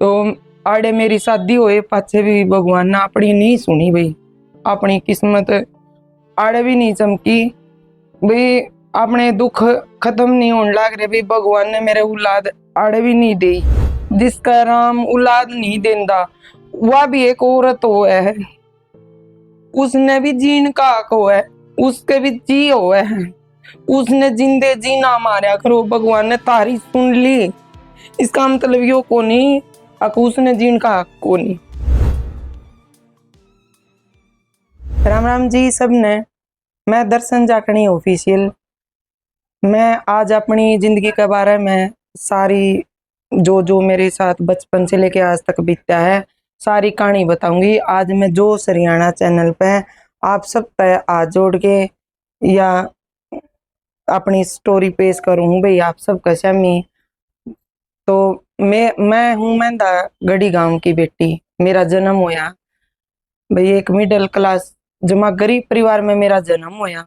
तो आड़े मेरी शादी होए पाछे भी भगवान ने अपनी नहीं सुनी भाई, अपनी किस्मत आड़े भी नहीं चमकी भाई, अपने दुख खत्म नहीं होने लग रहे भाई, भगवान ने मेरे औलाद आड़े भी नहीं दी। जिसका राम औलाद नहीं देंदा वह भी एक औरत हो है, उसने भी जीन का हक हो है, उसके भी जी हो है, उसने जिंदे जी ना मारा करो, भगवान ने तारी सुन ली। इसका मतलब यो को नहीं अक उसने जीन का हक को नहीं। राम राम जी सबने, मैं दर्शन जाखणी ऑफिशियल। मैं आज अपनी जिंदगी के बारे में सारी जो जो मेरे साथ बचपन से लेके आज तक बीता है सारी कहानी बताऊंगी। आज मैं जो हरियाणा चैनल पे आप सब पे आज जोड़ के या अपनी स्टोरी पेश करूँ भाई आप सब कैसे मी। तो मैं हूँ मेंदा गढ़ी गांव की बेटी। मेरा जन्म होया भाई एक मिडिल क्लास जमा गरीब परिवार में मेरा जन्म होया।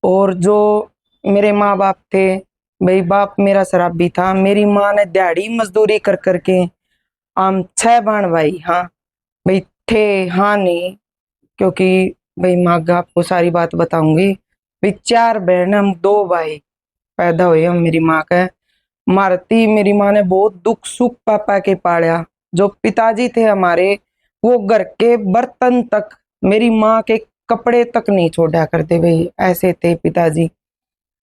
और जो मेरे माँ बाप थे भाई, बाप मेरा शराबी था, मेरी माँ ने दिहाड़ी मजदूरी कर करके हम 6 बहन भाई हाँ भाई थे। हाँ नहीं, क्योंकि भाई माँ आपको सारी बात बताऊंगी भाई। 4 बहन हम 2 भाई पैदा हुए हम मेरी माँ के। मारती मेरी माँ ने बहुत दुख सुख पापा के पाया। जो पिताजी थे हमारे वो घर के बर्तन तक, मेरी माँ के कपड़े तक नहीं छोड़ा करते भाई, ऐसे थे पिताजी।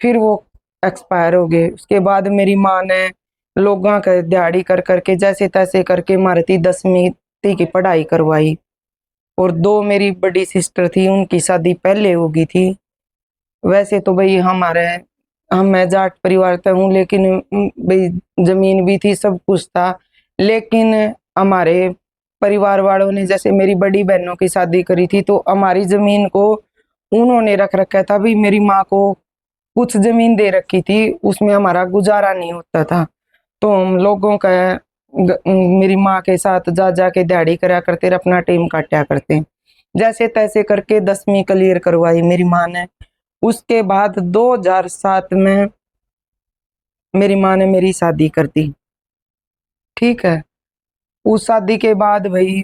फिर वो एक्सपायर हो गए। उसके बाद मेरी माँ ने लोगों का दिहाड़ी कर करके जैसे तैसे करके मारती 10वीं की पढ़ाई करवाई। और 2 मेरी बड़ी सिस्टर थी, उनकी शादी पहले हो गई थी। वैसे तो भाई हमारे मैं जाट परिवार से हूँ, लेकिन भाई जमीन भी थी सब कुछ था। लेकिन हमारे परिवार वालों ने जैसे मेरी बड़ी बहनों की शादी करी थी तो हमारी जमीन को उन्होंने रख रखा था भी। मेरी माँ को कुछ जमीन दे रखी थी, उसमें हमारा गुजारा नहीं होता था। तो हम लोगों का मेरी माँ के साथ जा जा के दिहाड़ी करा करते, अपना टाइम काटा करते। जैसे तैसे करके 10वीं क्लियर करवाई मेरी माँ ने। उसके बाद 2007 में मेरी माँ ने मेरी शादी कर दी। ठीक है, उस शादी के बाद भाई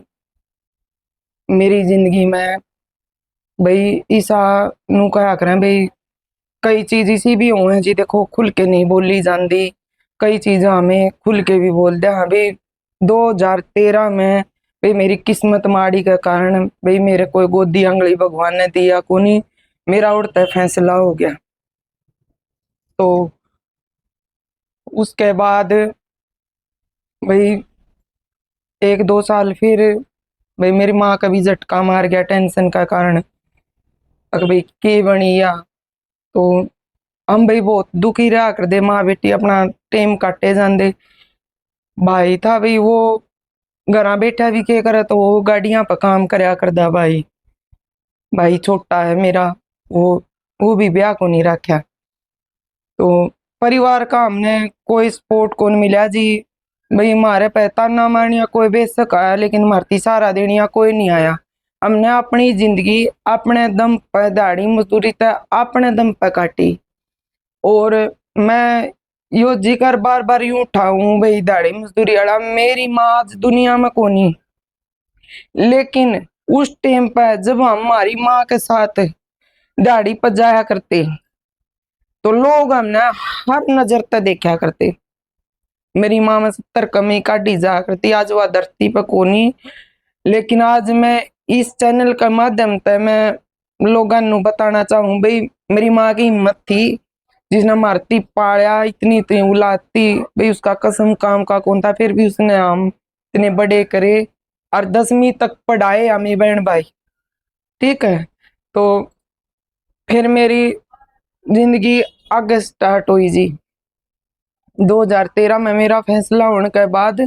मेरी जिंदगी में भाई ईसा नु कहा करें भाई, कई चीज इसी भी हुए हैं जी। देखो खुल के नहीं बोली जाती, कई चीजें हमें खुल के भी बोलते हैं भाई। 2013 में भाई मेरी किस्मत माड़ी के कारण भाई मेरे कोई गोदी अंगली भगवान ने दिया को नहीं, मेरा उड़ता फैसला हो गया। तो उसके बाद भाई 1-2 साल फिर भाई मेरी माँ का भी झटका मार गया टेंशन का कारण। अगर भाई के बनी या तो हम भाई बहुत दुखी रहा कर दे, माँ बेटी अपना टाइम काटे जाते। भाई था भाई वो घर बैठा भी के करे तो वो गाड़ियां पर काम करया करदा भाई। भाई छोटा है मेरा, वो भी ब्याह को नहीं रखा। तो परिवार का हमने कोई सपोर्ट कौन मिला जी। भाई मारे पे ताना मारनिया कोई बेशक आया, लेकिन मारती सहारा देनिया कोई नहीं आया। हमने अपनी जिंदगी अपने दम पे दाढ़ी मजदूरी तय अपने दम पे काटी। और मैं यो जिक्र बार बार यूं उठाऊं भाई, दाढ़ी मजदूरी वाला मेरी माँ आज दुनिया में कोनी। लेकिन उस टाइम पे जब हम हमारी माँ के साथ दाढ़ी पर जाया करते तो लोग हमने हर नजर तक देखा करते। मेरी माँ में 70 कमी काटी जा करती, आज वह धरती पर कोनी। लेकिन आज मैं इस चैनल के माध्यम से मैं लोगों को बताना चाहूँ भाई, मेरी माँ की हिम्मत थी जिसने मारती पाया इतनी इतनी उलाती भाई, उसका कसम काम का कौन था, फिर भी उसने हम इतने बड़े करे और 10वीं तक पढ़ाए हमें बहन भाई। ठीक है, तो फिर मेरी जिंदगी आगे स्टार्ट हुई जी। 2013 में मेरा फैसला होने के बाद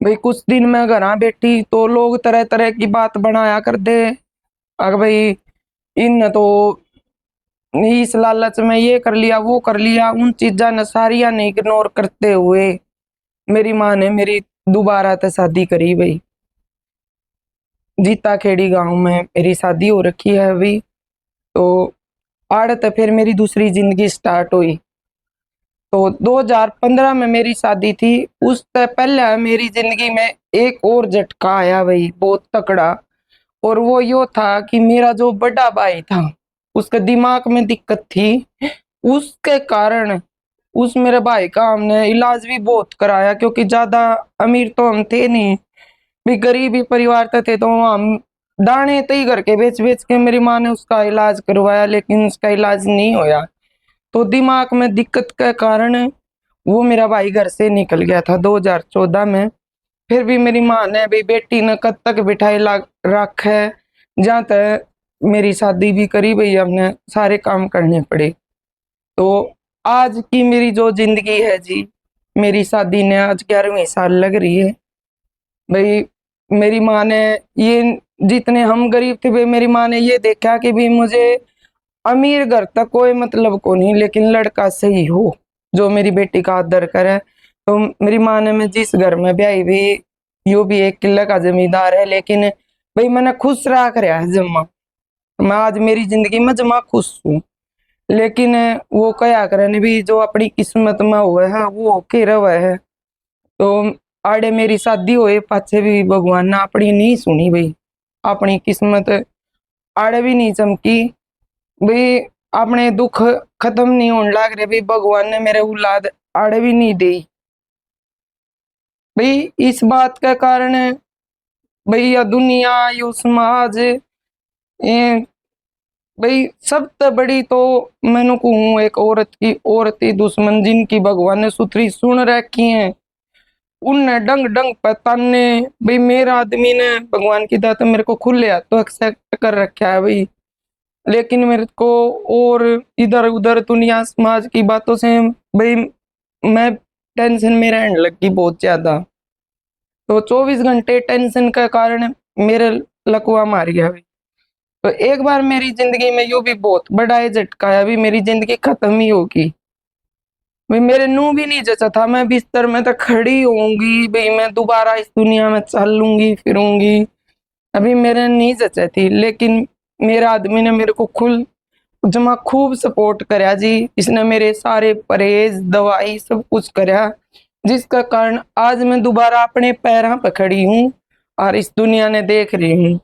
भाई कुछ दिन मैं घर बैठी तो लोग तरह तरह की बात बनाया कर दे। अगर भाई इन तो इस लालच में ये कर लिया वो कर लिया, उन चीजा ने सारिया ने इग्नोर करते हुए मेरी माँ ने मेरी दोबारा से शादी करी भाई। जीता खेड़ी गांव में मेरी शादी हो रखी है अभी। तो आड़ तो फिर मेरी दूसरी जिंदगी स्टार्ट हुई। तो 2015 में मेरी शादी थी। उससे पहले मेरी जिंदगी में एक और झटका आया भाई, बहुत तकड़ा। और वो यो था कि मेरा जो बड़ा भाई था उसके दिमाग में दिक्कत थी। उसके कारण उस मेरे भाई का हमने इलाज भी बहुत कराया, क्योंकि ज्यादा अमीर तो हम थे नहीं, भी गरीबी परिवार थे, तो हम दाने तय करके बेच बेच के मेरी माँ ने उसका इलाज करवाया, लेकिन उसका इलाज नहीं होया। तो दिमाग में दिक्कत के कारण वो मेरा भाई घर से निकल गया था 2014 में। फिर भी मेरी माँ ने भी बेटी ने कब तक बिठाई रख है, जहाँ तक मेरी शादी भी करी भाई, हमने सारे काम करने पड़े। तो आज की मेरी जो जिंदगी है जी, मेरी शादी ने आज 11वीं साल लग रही है भाई। मेरी माँ ने ये, जितने हम गरीब थे भाई, मेरी माँ ने ये देखा कि भी मुझे अमीर घर तक कोई मतलब को नहीं, लेकिन लड़का सही हो जो मेरी बेटी का आदर करे। तो मेरी माँ ने, मैं जिस घर में ब्याही भी, यो भी एक किले का जमींदार है, लेकिन भाई मैंने खुश रख रहा है जम्मा। मैं आज मेरी जिंदगी में जमा खुश हूँ। लेकिन वो क्या करे भी, जो अपनी किस्मत में हुआ है वो होके रहा है। तो आड़े मेरी शादी हुए पाछे भी भगवान ने अपनी नहीं सुनी भाई, अपनी किस्मत आड़े भी नहीं चमकी भाई। अपने दुख खत्म नहीं होने लग रहे भाई, भगवान ने मेरे औलाद आड़े भी नहीं दी भाई। इस बात के कारण भाई यह दुनिया, यो समाज, ये भाई सबसे बड़ी तो मैंने कहूँ एक औरत की दुश्मन, जिनकी भगवान ने सुथरी सुन रखी है, उनने डंग डंग पे ताने भाई। मेरा आदमी ने भगवान की दात मेरे को खुले हाथ तो एक्सेप्ट कर रखा है भाई, लेकिन मेरे को और इधर उधर दुनिया समाज की बातों से भाई मैं टेंशन में रहने लगी बहुत ज्यादा। तो 24 घंटे टेंशन के कारण मेरे लकवा मार गया भाई। तो एक बार मेरी जिंदगी में यूं भी बहुत बड़ा है झटका आया भी, मेरी जिंदगी खत्म ही होगी भाई। मेरे नू भी नहीं जचा था, मैं बिस्तर में तो खड़ी होंगी भाई, मैं दोबारा इस दुनिया में चलूंगी फिरूंगी, अभी मेरे नहीं जचा थी। लेकिन मेरा आदमी ने मेरे को खुल जमा खूब सपोर्ट करया जी। इसने मेरे सारे परहेज दवाई सब कुछ करया, जिसका कारण आज मैं दोबारा अपने पैरों पर खड़ी हूँ और इस दुनिया ने देख रही हूँ।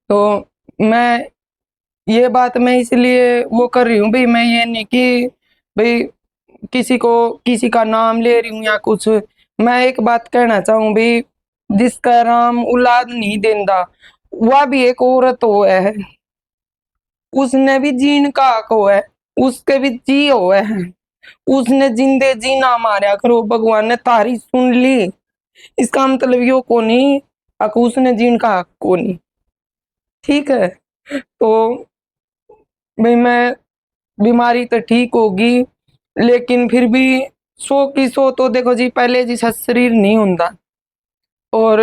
तो मैं ये बात मैं इसलिए वो कर रही हूँ भाई, मैं ये नहीं कि भाई किसी का नाम ले रही हूँ या कुछ। मैं एक बात कहना चाहूँ भाई, जिसका राम औलाद नहीं देंदा वह भी एक औरत हो है, उसने भी जीन का हक हो है, उसके भी जी हो है। उसने जिंदे जी ना मारा करो, भगवान ने तारी सुन ली, इसका मतलब यो को नहीं अक उसने जीन का हक को नहीं। ठीक है, तो भाई मैं बीमारी तो ठीक होगी, लेकिन फिर भी 100 की 100 तो देखो जी, पहले जिसा शरीर नहीं होता। और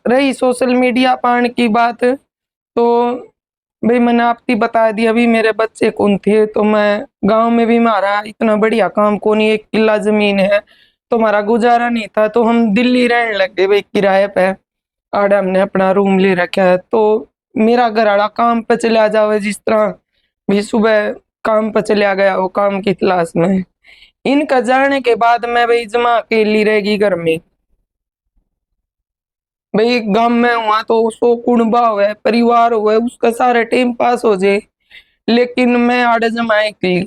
रही सोशल मीडिया पान की बात, तो भाई मैंने आपकी बता दिया अभी मेरे बच्चे कौन थे। तो मैं गांव में भी हमारा इतना बढ़िया काम को नहीं, एक किला जमीन है तो हमारा गुजारा नहीं था, तो हम दिल्ली रहने लगे भाई किराए पे। और हमने अपना रूम ले रखा है, तो मेरा घर वाला काम पे चला जावे, जिस तरह भी सुबह काम पे चला गया वो काम की तलाश में। इनका जाने के बाद मैं भाई जमा अकेली रहेगी घर में भाई। गांव में हुआ तो 100 कुणबा हुआ परिवार हुआ, उसका सारा टाइम पास हो जाए, लेकिन मैं आड़े जमाए की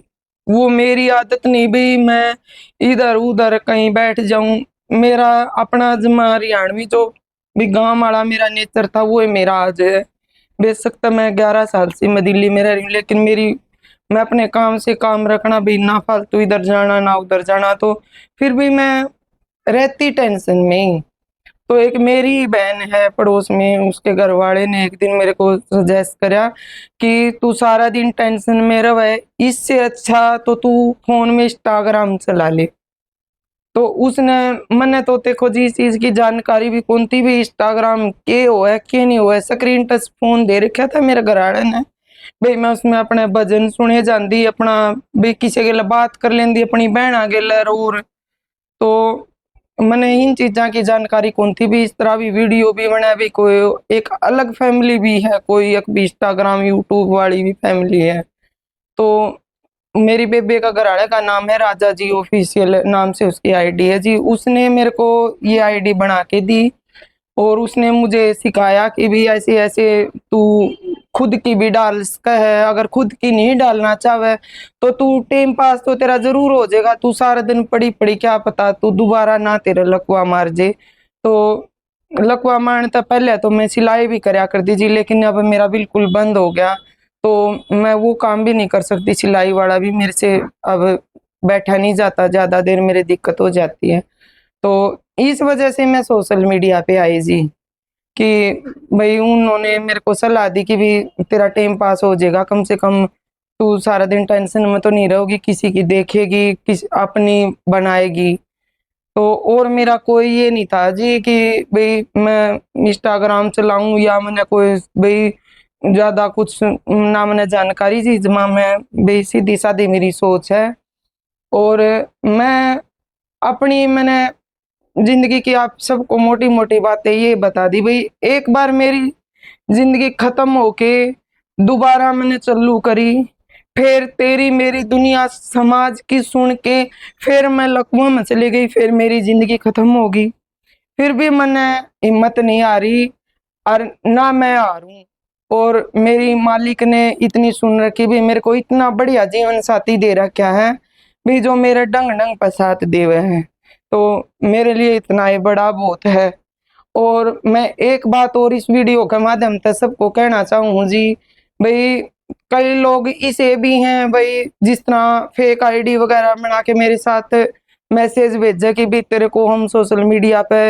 वो मेरी आदत नहीं भाई। मैं इधर उधर कहीं बैठ जाऊं, मेरा अपना जमा हरियाणवी जो भी गांव वाला मेरा नेचर था वो है मेरा आज है। बेशक तो मैं 11 साल से मैं दिल्ली में रह रही हूँ, लेकिन मेरी मैं अपने काम से काम रखना भी, ना फालतू इधर जाना ना उधर जाना। तो फिर भी मैं रहती टेंशन में ही। तो एक मेरी बहन है पड़ोस में, उसके घर वाले ने एक दिन मेरे को सजेस्ट करा कि तू सारा दिन टेंशन में रहे, इससे अच्छा तो तू फोन में इंस्टाग्राम चला ले। तो उसने मैंने तो देखो जी इस चीज की जानकारी भी कौन थी भी, इंस्टाग्राम के हो है के नहीं हो है, स्क्रीन टच फोन दे रखा था मेरे घर वाले ने भाई। मैं उसमें अपने भजन सुने जाती, अपना भी किसी के लिए बात कर लेंदी अपनी बहन आगे और। तो मैंने इन चीजा की जानकारी कौन थी भी, इस तरह भी वीडियो भी बना भी, कोई एक अलग फैमिली भी है, कोई एक भी इंस्टाग्राम यूट्यूब वाली भी फैमिली है। तो मेरी बेबे का घरवाले का नाम है राजा जी ऑफिशियल नाम से उसकी आईडी है जी। उसने मेरे को ये आईडी बना के दी और उसने मुझे सिखाया कि भी ऐसे ऐसे तू खुद की भी डाल सकता है, अगर खुद की नहीं डालना चाहे तो तू टाइम पास तो तेरा जरूर हो जाएगा, तू सारा दिन पड़ी पड़ी क्या पता तू दोबारा ना तेरा लकवा मार जे। तो लकवा मारने तो पहले तो मैं सिलाई भी करया करती जी, लेकिन अब मेरा बिल्कुल बंद हो गया, तो मैं वो काम भी नहीं कर सकती, सिलाई वाला भी मेरे से अब बैठा नहीं जाता, ज्यादा देर मेरे दिक्कत हो जाती है। तो इस वजह से मैं सोशल मीडिया पे आई जी, कि भाई उन्होंने मेरे को सलाह दी कि भी तेरा टाइम पास हो जाएगा, कम से कम तू सारा दिन टेंशन में तो नहीं रहोगी, किसी की देखेगी, अपनी बनाएगी। तो और मेरा कोई ये नहीं था जी कि भाई मैं इंस्टाग्राम चलाऊं या मैंने कोई भाई ज्यादा कुछ ना मैंने जानकारी जी, जमा मैं भाई सीधी सादी मेरी सोच है। और मैं अपनी मैंने जिंदगी की आप सबको मोटी मोटी बातें ये बता दी भाई। एक बार मेरी जिंदगी खत्म होके दोबारा मैंने चालू करी, फिर तेरी मेरी दुनिया समाज की सुन के फिर मैं लकवा में चली गई, फिर मेरी जिंदगी खत्म होगी। फिर भी मैंने हिम्मत नहीं आ रही और ना मैं हारूं। और मेरी मालिक ने इतनी सुन रखी भी, मेरे को इतना बढ़िया जीवन साथी दे रखा है भी, जो मेरे डंग डंग पर साथ देवे हैं। तो मेरे लिए इतना ही बड़ा बहुत है। और मैं एक बात और इस वीडियो के माध्यम से सबको कहना चाहूँ जी, भाई कई लोग इसे भी हैं भाई, जिस तरह फेक आईडी वगैरह बना के मेरे साथ मैसेज भेजा कि भी तेरे को हम सोशल मीडिया पे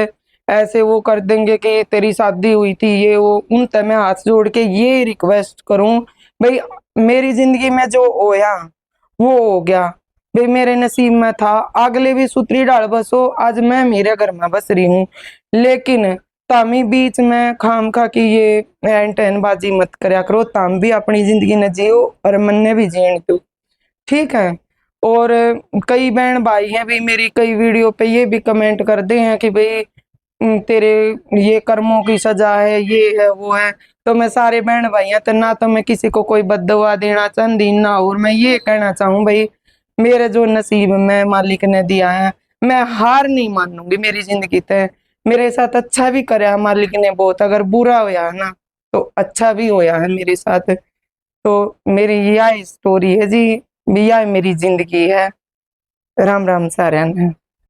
ऐसे वो कर देंगे कि तेरी शादी हुई थी ये वो। उन तक मैं हाथ जोड़ के ये रिक्वेस्ट करूं भाई, मेरी जिंदगी में जो होया वो हो गया भाई, मेरे नसीब में था, अगले भी सुतरी डाल बसो, आज मैं मेरे घर में बस रही हूँ। लेकिन तामी बीच में खाम खा की ये एन टहन बाजी मत करया करो, ताम भी अपनी जिंदगी न जियो और मन ने भी जीने दो, ठीक है। और कई बहन भाई हैं भी मेरी कई वीडियो पे ये भी कमेंट करते हैं कि भाई तेरे ये कर्मों की सजा है, ये है वो है। तो मैं सारे बहन भाई हैं तो ना तो मैं किसी को कोई बददुआ देना चाहती ना, और मैं ये कहना चाहूँ भाई, मेरे जो नसीब में मालिक ने दिया है मैं हार नहीं मानूंगी मेरी जिंदगी तय। मेरे साथ अच्छा भी कराया मालिक ने बहुत, अगर बुरा होया है ना तो अच्छा भी होया है मेरे साथ। तो मेरी यह स्टोरी है जी, यह मेरी जिंदगी है। राम राम साਰਿਆਂ ਨੂੰ।